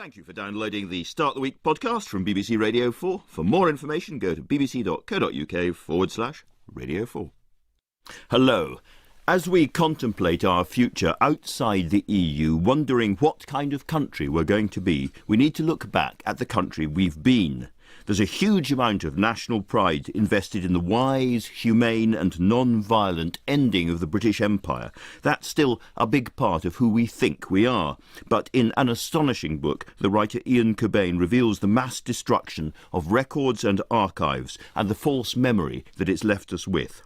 Thank you for downloading the Start the Week podcast from BBC Radio 4. For more information, go to bbc.co.uk/Radio 4. Hello. As we contemplate our future outside the EU, wondering what kind of country we're going to be, we need to look back at the country we've been. There's a huge amount of national pride invested in the wise, humane and non-violent ending of the British Empire. That's still a big part of who we think we are. But in an astonishing book, the writer Ian Cobain reveals the mass destruction of records and archives and the false memory that it's left us with.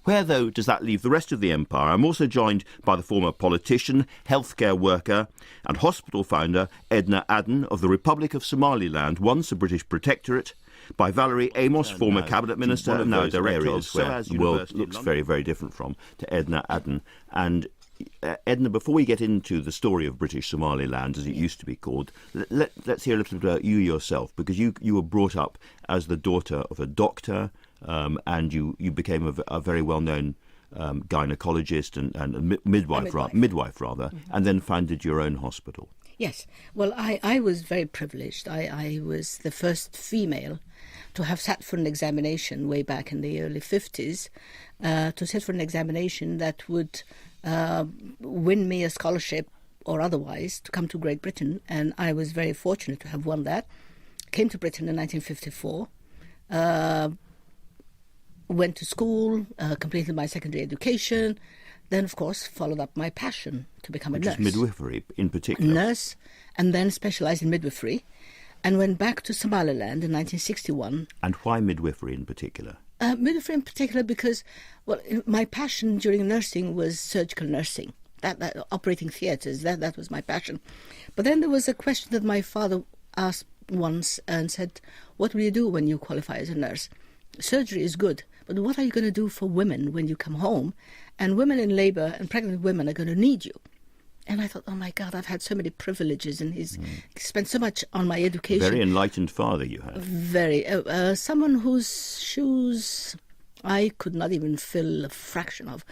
Where, though, does that leave the rest of the empire? I'm also joined by the former politician, healthcare worker and hospital founder Edna Adan of the Republic of Somaliland, once a British protectorate, by Valerie Amos, former cabinet minister, and now there are areas where the world looks very, very different from, to Edna Adan. And Edna, before we get into the story of British Somaliland, as it used to be called, let's hear a little bit about you yourself, because you were brought up as the daughter of a doctor, and you became a very well-known gynaecologist and midwife rather, and then founded your own hospital. Yes. Well, I was very privileged. I was the first female to have sat for an examination way back in the early 50s, to sit for an examination that would win me a scholarship or otherwise to come to Great Britain, and I was very fortunate to have won that. Came to Britain in 1954, went to school, completed my secondary education, then, of course, followed up my passion to become a nurse. Which is midwifery in particular. Nurse, and then specialised in midwifery, and went back to Somaliland in 1961. And why midwifery in particular? Midwifery in particular because, well, my passion during nursing was surgical nursing, that operating theatres, that was my passion. But then there was a question that my father asked once and said, what will you do when you qualify as a nurse? Surgery is good, but what are you going to do for women when you come home? And women in labour and pregnant women are going to need you. And I thought, oh my God, I've had so many privileges, and he's spent so much on my education. Very enlightened father you have. Very. Someone whose shoes I could not even fill a fraction of.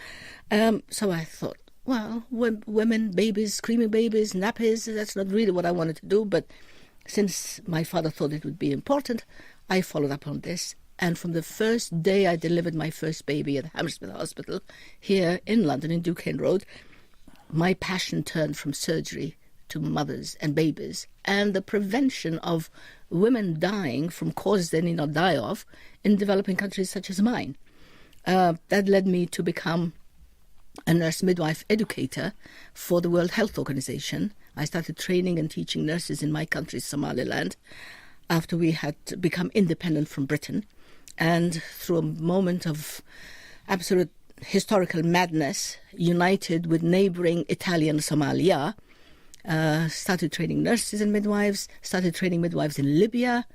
So I thought, well, women, babies, screaming babies, nappies, that's not really what I wanted to do. But since my father thought it would be important, I followed up on this. And from the first day I delivered my first baby at Hammersmith Hospital here in London, in Duquesne Road, my passion turned from surgery to mothers and babies and the prevention of women dying from causes they need not die of in developing countries such as mine. That led me to become a nurse midwife educator for the World Health Organization. I started training and teaching nurses in my country, Somaliland, after we had become independent from Britain. And through a moment of absolute historical madness, united with neighbouring Italian Somalia, started training nurses and midwives, started training midwives in Libya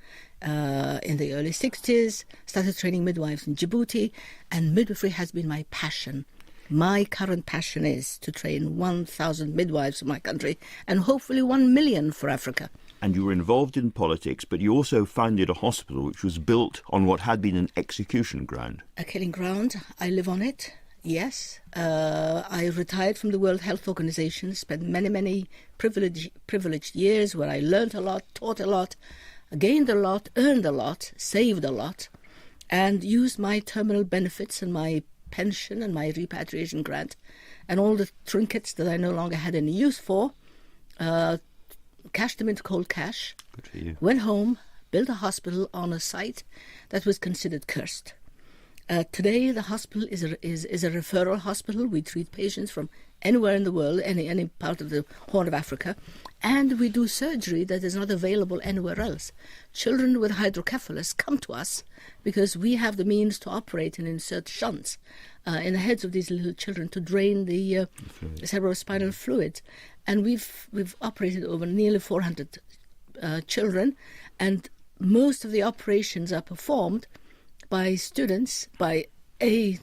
in the early 60s, started training midwives in Djibouti, and midwifery has been my passion. My current passion is to train 1,000 midwives for my country and hopefully 1 million for Africa. And you were involved in politics, but you also founded a hospital which was built on what had been an execution ground. A killing ground. I live on it, yes. I retired from the World Health Organization, spent many privileged years where I learned a lot, taught a lot, gained a lot, earned a lot, saved a lot, and used my terminal benefits and my pension and my repatriation grant and all the trinkets that I no longer had any use for, cashed them into cold cash, Good for you. Went home, built a hospital on a site that was considered cursed. Today, the hospital is a referral hospital. We treat patients from anywhere in the world, any part of the Horn of Africa, and we do surgery that is not available anywhere else. Children with hydrocephalus come to us because we have the means to operate and insert shunts in the heads of these little children to drain the cerebrospinal fluid. And we've operated over nearly 400 children, and most of the operations are performed by students, by a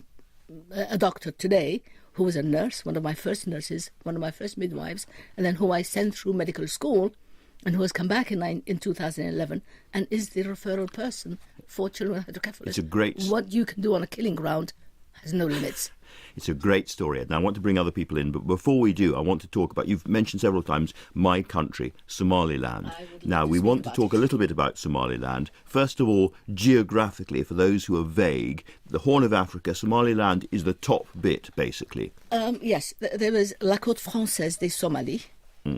doctor today, who was a nurse, one of my first nurses, one of my first midwives, and then who I sent through medical school, and who has come back in 2011 and is the referral person for children with hydrocephalus. It's a great... What you can do on a killing ground has no limits. It's a great story, and I want to bring other people in, but before we do, I want to talk about, you've mentioned several times, my country, Somaliland. Now, we want to talk a little bit about Somaliland. First of all, geographically, for those who are vague, the Horn of Africa, Somaliland is the top bit, basically. Yes, there was La Côte Française des Somalie,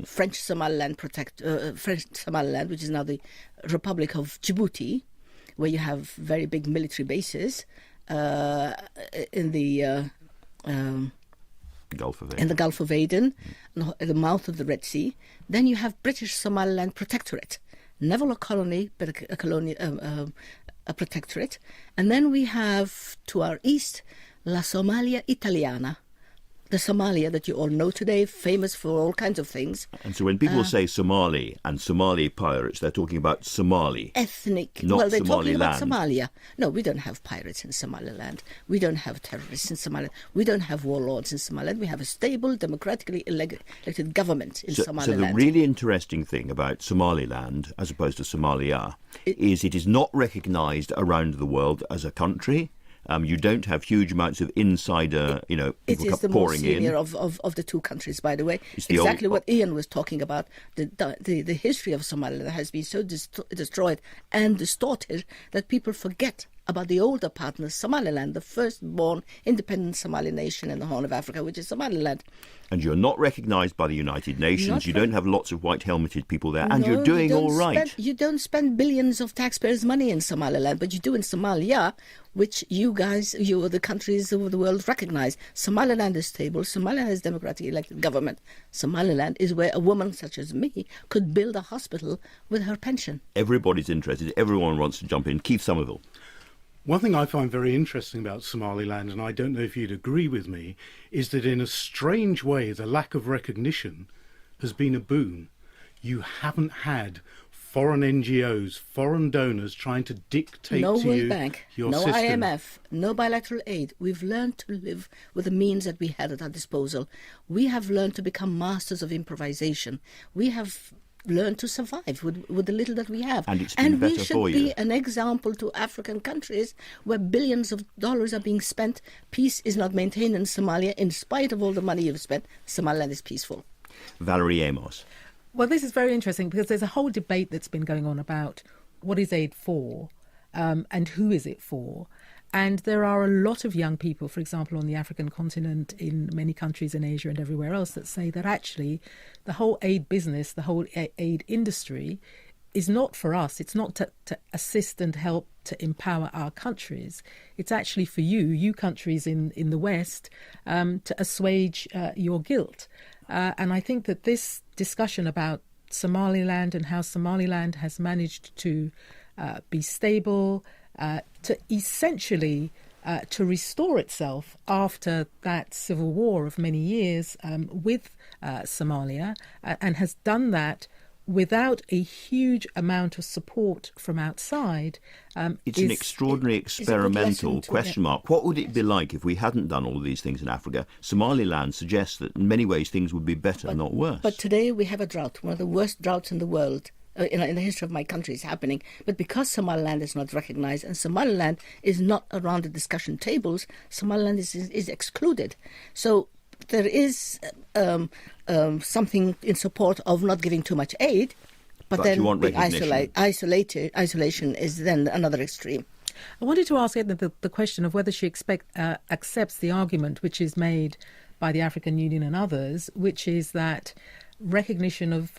French Somaliland, French Somaliland, which is now the Republic of Djibouti, where you have very big military bases in the Gulf of Aden. in the Gulf of Aden, at the mouth of the Red Sea. Then you have British Somaliland Protectorate, never a colony, but a protectorate. And then we have to our east La Somalia Italiana, the Somalia that you all know today, famous for all kinds of things. And so when people say Somali and Somali pirates, they're talking about Somali. Ethnic. Not Well, they're talking about Somaliland. Somalia. No, we don't have pirates in Somaliland. We don't have terrorists in Somaliland. We don't have warlords in Somaliland. We have a stable, democratically elected government in So Somaliland. the really interesting thing about Somaliland, as opposed to Somalia, is it is not recognised around the world as a country. You don't have huge amounts of insider, It people is the more pouring senior in. of the two countries, by the way. It's the Exactly old- what Ian was talking about. The history of Somaliland has been so destroyed and distorted that people forget about the older partner, Somaliland, the first-born independent Somali nation in the Horn of Africa, which is Somaliland. And you're not recognised by the United Nations. Not You for- don't have lots of white-helmeted people there. And No, you're doing you don't all right. You don't spend billions of taxpayers' money in Somaliland, but you do in Somalia, which you or the countries of the world recognise. Somaliland is stable. Somaliland has democratically elected government. Somaliland is where a woman such as me could build a hospital with her pension. Everybody's interested. Everyone wants to jump in. Keith Somerville. One thing I find very interesting about Somaliland, and I don't know if you'd agree with me, is that in a strange way, the lack of recognition has been a boon. You haven't had foreign NGOs, foreign donors trying to dictate No to World you Bank, your no system. IMF, no bilateral aid. We've learned to live with the means that we had at our disposal. We have learned to become masters of improvisation. We have learned to survive with the little that we have. And it's been better we should for you. be an example to African countries where billions of dollars are being spent. Peace is not maintained in Somalia. In spite of all the money you've spent, Somaliland is peaceful. Valerie Amos. Well, this is very interesting because there's a whole debate that's been going on about what is aid for and who is it for. And there are a lot of young people, for example, on the African continent, in many countries in Asia and everywhere else, that say that actually the whole aid business, the whole aid industry is not for us. It's not to assist and help to empower our countries. It's actually for you countries in the West, to assuage your guilt. And I think that this discussion about Somaliland and how Somaliland has managed to be stable, to essentially to restore itself after that civil war of many years with Somalia, and has done that without a huge amount of support from outside. It's an extraordinary experimental lesson to- question mark. What would it be like if we hadn't done all these things in Africa? Somaliland suggests that in many ways things would be better, not worse. But today we have a drought, one of the worst droughts in the world. In the history of my country is happening. But because Somaliland is not recognised and Somaliland is not around the discussion tables, Somaliland is excluded. So there is something in support of not giving too much aid, but then you want the recognition. isolation is then another extreme. I wanted to ask Edna the question of whether she accepts the argument which is made by the African Union and others, which is that recognition of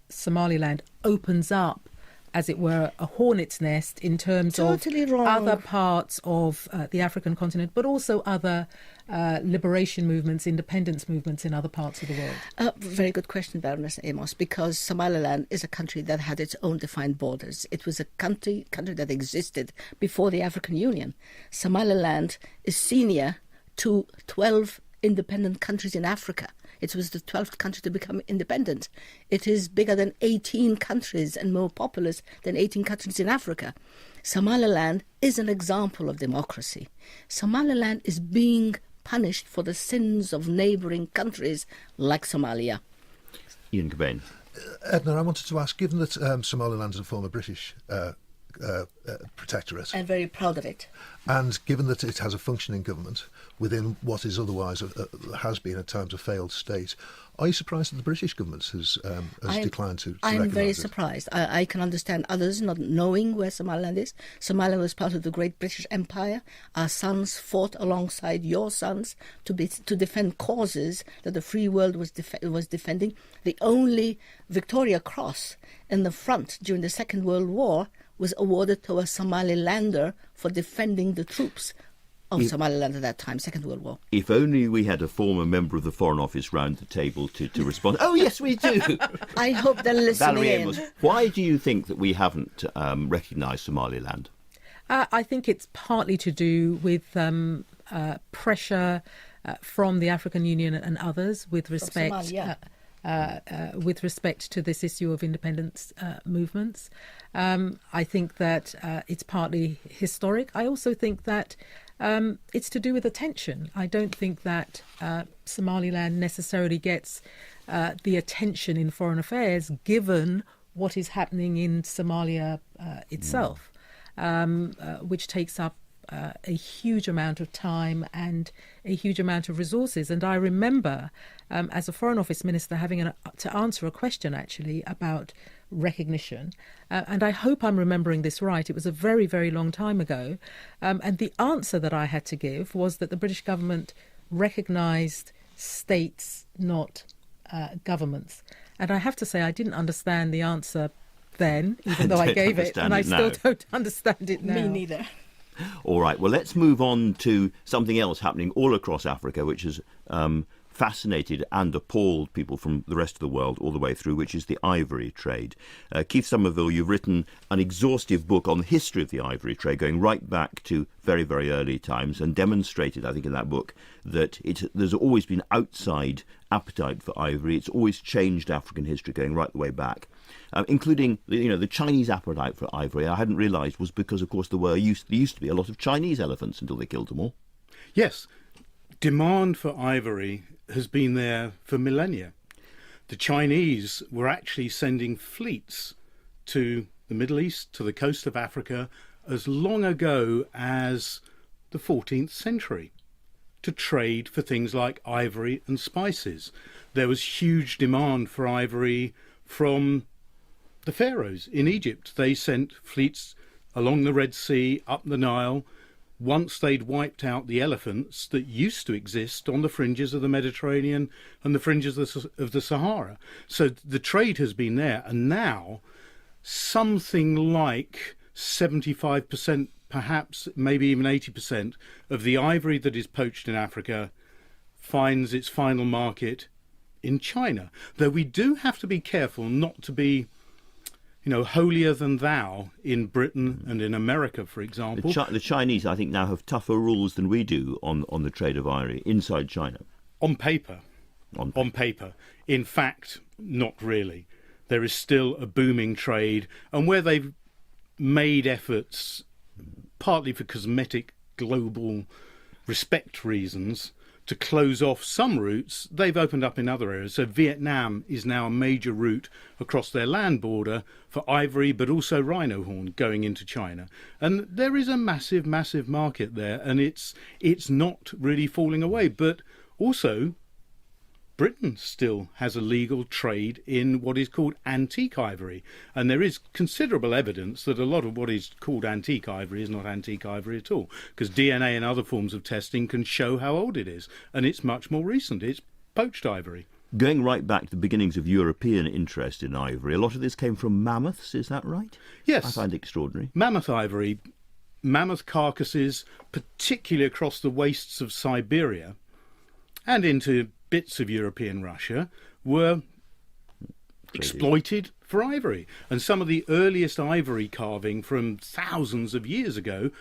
Somaliland opens up, as it were, a hornet's nest in terms Totally of wrong. other parts of the African continent, but also other liberation movements, independence movements in other parts of the world. Very good question, Baroness Amos, because Somaliland is a country that had its own defined borders. It was a country that existed before the African Union. Somaliland is senior to 12 independent countries in Africa. It was the 12th country to become independent. It is bigger than 18 countries and more populous than 18 countries in Africa. Somaliland is an example of democracy. Somaliland is being punished for the sins of neighbouring countries like Somalia. Ian Cobain. Edna, I wanted to ask, given that Somaliland is a former British protectorate. And very proud of it. And given that it has a functioning government within what is otherwise has been at times a failed state, are you surprised that the British government has declined to I'm very recognise it? surprised. I can understand others not knowing where Somaliland is. Somaliland was part of the great British Empire. Our sons fought alongside your sons to defend causes that the free world was defending. The only Victoria Cross in the front during the Second World War was awarded to a Somalilander for defending the troops of Somaliland at that time, Second World War. If only we had a former member of the Foreign Office round the table to respond. Oh, yes, we do. I hope they're listening Valerie in. Amos, why do you think that we haven't recognised Somaliland? I think it's partly to do with pressure from the African Union and others with respect with respect to this issue of independence movements. I think that it's partly historic. I also think that it's to do with attention. I don't think that Somaliland necessarily gets the attention in foreign affairs given what is happening in Somalia itself, which takes up a huge amount of time and a huge amount of resources. And I remember, as a Foreign Office Minister, having to answer a question, actually, about recognition. And I hope I'm remembering this right. It was a very, very long time ago. And the answer that I had to give was that the British government recognised states, not governments. And I have to say, I didn't understand the answer then, even though I gave it, and I still don't understand it now. Me neither. All right, well, let's move on to something else happening all across Africa, which has fascinated and appalled people from the rest of the world all the way through, which is the ivory trade. Keith Somerville, you've written an exhaustive book on the history of the ivory trade, going right back to very, very early times, and demonstrated, I think, in that book, that there's always been outside appetite for ivory. It's always changed African history, going right the way back. Including, the Chinese appetite for ivory, I hadn't realised was because, of course, there used to be a lot of Chinese elephants until they killed them all. Yes, demand for ivory has been there for millennia. The Chinese were actually sending fleets to the Middle East, to the coast of Africa, as long ago as the 14th century, to trade for things like ivory and spices. There was huge demand for ivory from the pharaohs in Egypt. They sent fleets along the Red Sea, up the Nile, once they'd wiped out the elephants that used to exist on the fringes of the Mediterranean and the fringes of the Sahara. So the trade has been there, and now something like 75%, perhaps maybe even 80% of the ivory that is poached in Africa finds its final market in China. Though we do have to be careful not to be holier than thou in Britain and in America, for example. The Chinese, I think, now have tougher rules than we do on the trade of ivory inside China. On paper. On paper. In fact, not really. There is still a booming trade, and where they've made efforts, partly for cosmetic global respect reasons, to close off some routes, they've opened up in other areas. So Vietnam is now a major route across their land border for ivory, but also rhino horn going into China. And there is a massive, massive market there, and it's not really falling away. But also, Britain still has a legal trade in what is called antique ivory. And there is considerable evidence that a lot of what is called antique ivory is not antique ivory at all, because DNA and other forms of testing can show how old it is. And it's much more recent. It's poached ivory. Going right back to the beginnings of European interest in ivory, a lot of this came from mammoths, is that right? Yes. I find it extraordinary. Mammoth ivory, mammoth carcasses, particularly across the wastes of Siberia and into bits of European Russia, were exploited for ivory. And some of the earliest ivory carving from thousands of years ago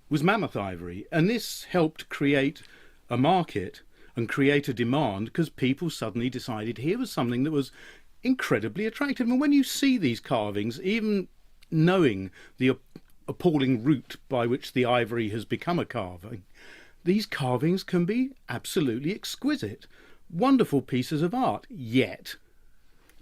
was mammoth ivory. And this helped create a market and create a demand, because people suddenly decided here was something that was incredibly attractive. And when you see these carvings, even knowing the appalling route by which the ivory has become a carving, these carvings can be absolutely exquisite. Wonderful pieces of art, yet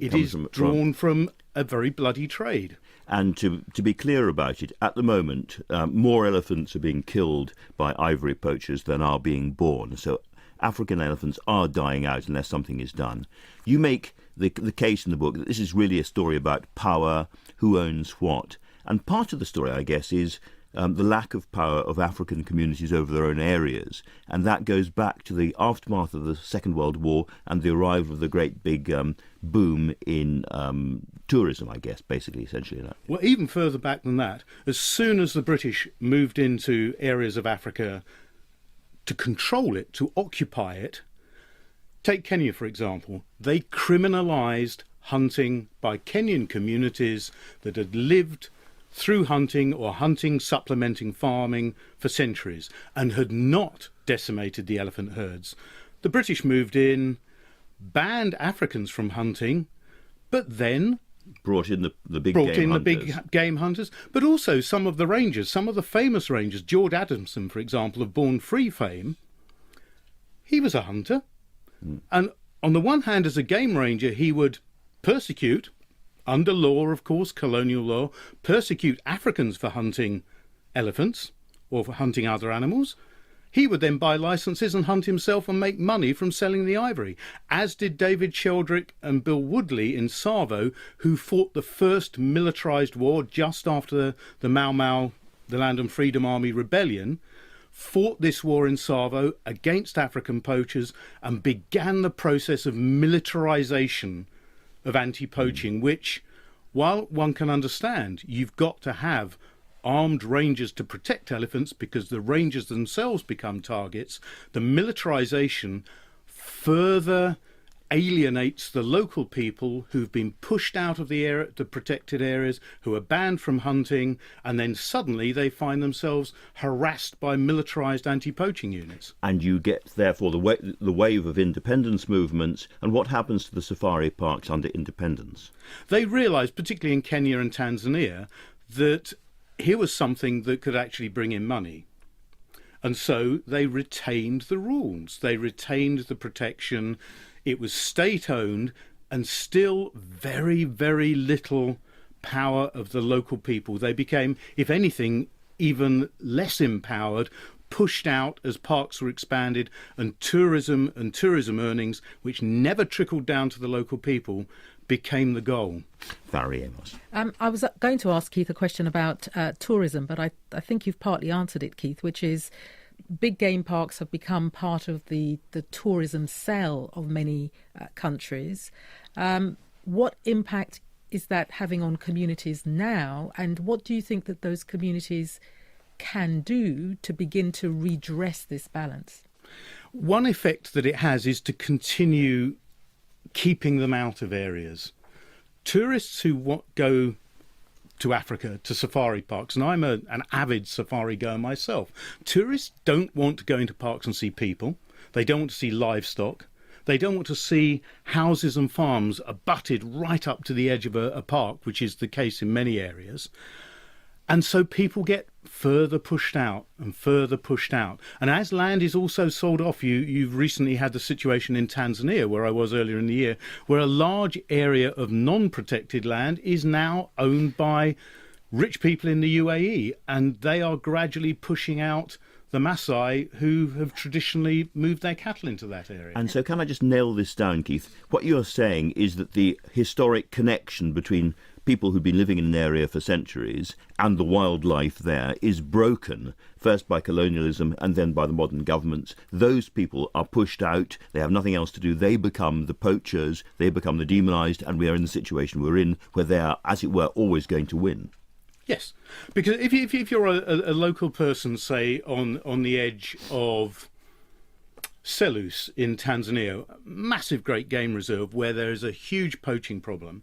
It is drawn from a very bloody trade. And to be clear about it, at the moment, more elephants are being killed by ivory poachers than are being born. So African elephants are dying out unless something is done. You make the case in the book that this is really a story about power, who owns what. And part of the story, I guess, is the lack of power of African communities over their own areas. And that goes back to the aftermath of the Second World War and the arrival of the great big boom in tourism, I guess, basically, essentially. Well, even further back than that, as soon as the British moved into areas of Africa to control it, to occupy it, take Kenya, for example, they criminalised hunting by Kenyan communities that had lived through hunting or hunting supplementing farming for centuries and had not decimated the elephant herds. The British moved in, banned Africans from hunting, but then brought in the big game hunters, but also some of the rangers, some of the famous rangers. George Adamson, for example, of Born Free fame, he was a hunter. And on the one hand, as a game ranger, he would persecute, under law, of course, colonial law, persecute Africans for hunting elephants or for hunting other animals. He would then buy licenses and hunt himself and make money from selling the ivory, as did David Sheldrick and Bill Woodley in Savo, who fought the first militarised war just after the Mau Mau, the Land and Freedom Army rebellion, fought this war in Savo against African poachers and began the process of militarisation of anti-poaching, which, while one can understand, you've got to have armed rangers to protect elephants because the rangers themselves become targets, the militarisation further alienates the local people who've been pushed out of the protected areas, who are banned from hunting, and then suddenly they find themselves harassed by militarised anti-poaching units. And you get, therefore, the wave of independence movements. And what happens to the safari parks under independence? They realised, particularly in Kenya and Tanzania, that here was something that could actually bring in money. And so they retained the rules. They retained the protection. It was state-owned, and still very, very little power of the local people. They became, if anything, even less empowered, pushed out as parks were expanded, and tourism earnings, which never trickled down to the local people, became the goal. Valerie Amos. I was going to ask Keith a question about tourism, but I think you've partly answered it, Keith, which is big game parks have become part of the tourism sale of many countries. What impact is that having on communities now, and what do you think that those communities can do to begin to redress this balance? One effect that it has is to continue keeping them out of areas. Tourists who go to Africa, to safari parks, and I'm an avid safari goer myself. Tourists don't want to go into parks and see people. They don't want to see livestock. They don't want to see houses and farms abutted right up to the edge of a park, which is the case in many areas. And so people get further pushed out and further pushed out. And as land is also sold off, you've recently had the situation in Tanzania, where I was earlier in the year, where a large area of non-protected land is now owned by rich people in the UAE, and they are gradually pushing out the Maasai who have traditionally moved their cattle into that area. And so can I just nail this down, Keith? What you're saying is that the historic connection between people who've been living in an area for centuries and the wildlife there is broken, first by colonialism and then by the modern governments. Those people are pushed out, they have nothing else to do, they become the poachers, they become the demonised, and we are in the situation we're in where they are, as it were, always going to win. Yes, because if you're a local person, say, on the edge of Selous in Tanzania, massive great game reserve where there is a huge poaching problem,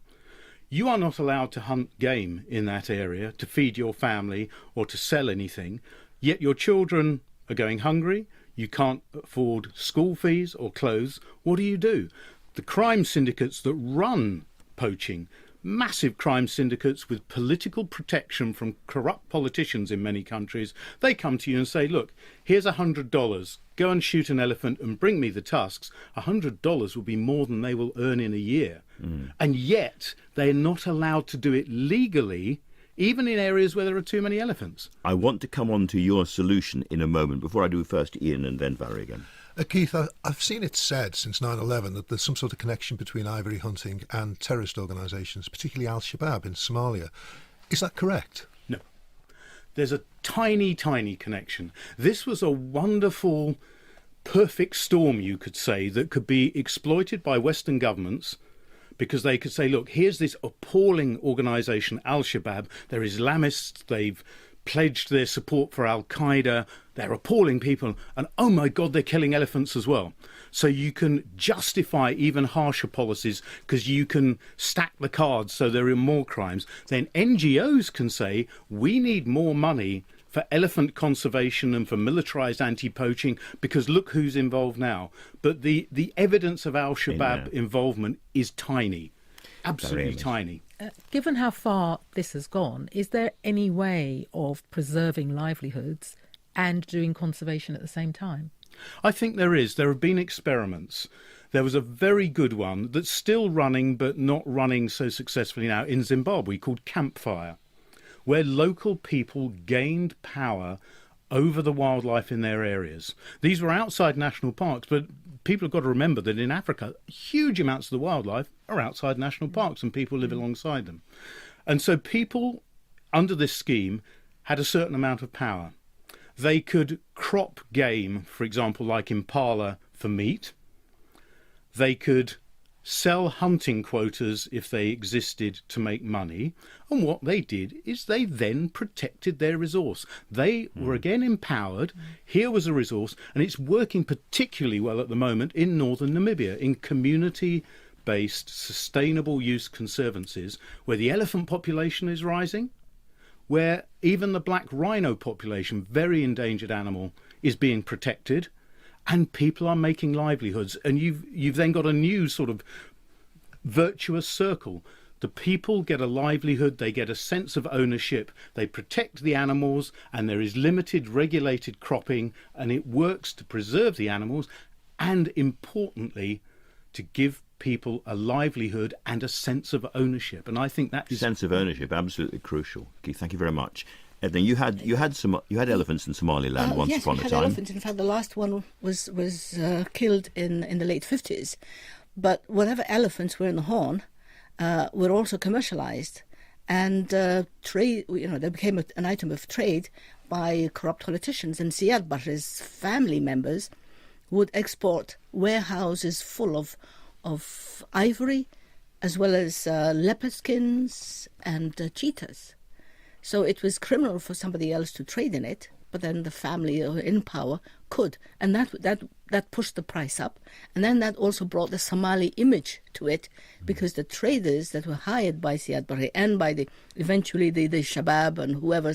you are not allowed to hunt game in that area to feed your family or to sell anything, yet your children are going hungry, you can't afford school fees or clothes. What do? The crime syndicates that run poaching, massive crime syndicates with political protection from corrupt politicians in many countries, they come to you and say, look, here's $100, go and shoot an elephant and bring me the tusks. $100 will be more than they will earn in a year And yet they're not allowed to do it legally, even in areas where there are too many elephants. I want to come on to your solution in a moment. Before I do, first Ian and then Valerie again. Keith, I've seen it said since 9/11 that there's some sort of connection between ivory hunting and terrorist organisations, particularly Al-Shabaab in Somalia. Is that correct? No. There's a tiny, tiny connection. This was a wonderful, perfect storm, you could say, that could be exploited by Western governments, because they could say, look, here's this appalling organisation, Al-Shabaab. They're Islamists. They've pledged their support for Al-Qaeda. They're appalling people. And, oh, my God, they're killing elephants as well. So you can justify even harsher policies because you can stack the cards so there are more crimes. Then NGOs can say, we need more money for elephant conservation and for militarised anti-poaching, because look who's involved now. But the evidence of Al-Shabaab involvement is tiny, absolutely tiny. Given how far this has gone, is there any way of preserving livelihoods and doing conservation at the same time? I think there is. There have been experiments. There was a very good one that's still running but not running so successfully now in Zimbabwe called Campfire, where local people gained power over the wildlife in their areas. These were outside national parks, but people have got to remember that in Africa, huge amounts of the wildlife are outside national parks and people live alongside them. And so people, under this scheme, had a certain amount of power. They could crop game, for example, like impala, for meat. They could sell hunting quotas if they existed to make money. And what they did is they then protected their resource. They were again empowered. Here was a resource, and it's working particularly well at the moment in northern Namibia, in community-based sustainable use conservancies, where the elephant population is rising, where even the black rhino population, very endangered animal, is being protected, and people are making livelihoods. And you've then got a new sort of virtuous circle. The people get a livelihood, they get a sense of ownership, they protect the animals, and there is limited regulated cropping, and it works to preserve the animals and, importantly, to give people a livelihood and a sense of ownership. And I think that is sense of ownership, absolutely crucial. Keith, thank you very much. Edna, you had elephants in Somaliland once upon a time. Yes, we had elephants. In fact, the last one was killed in the late 50s. But whatever elephants were in the Horn were also commercialized, and trade. They became an item of trade by corrupt politicians. And Siad Barre's family members would export warehouses full of ivory, as well as leopard skins and cheetahs. So it was criminal for somebody else to trade in it, but then the family in power could, and that pushed the price up. And then that also brought the Somali image to it, because the traders that were hired by Siad Barre and by eventually the Shabab and whoever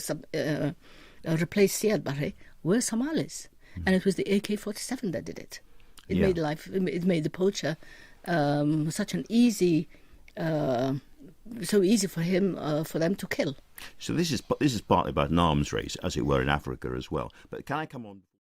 replaced Siad Barre were Somalis. And it was the AK-47 that did it. It made the poacher such an easy, so easy for them to kill. So this is partly about an arms race, as it were, in Africa as well. But can I come on?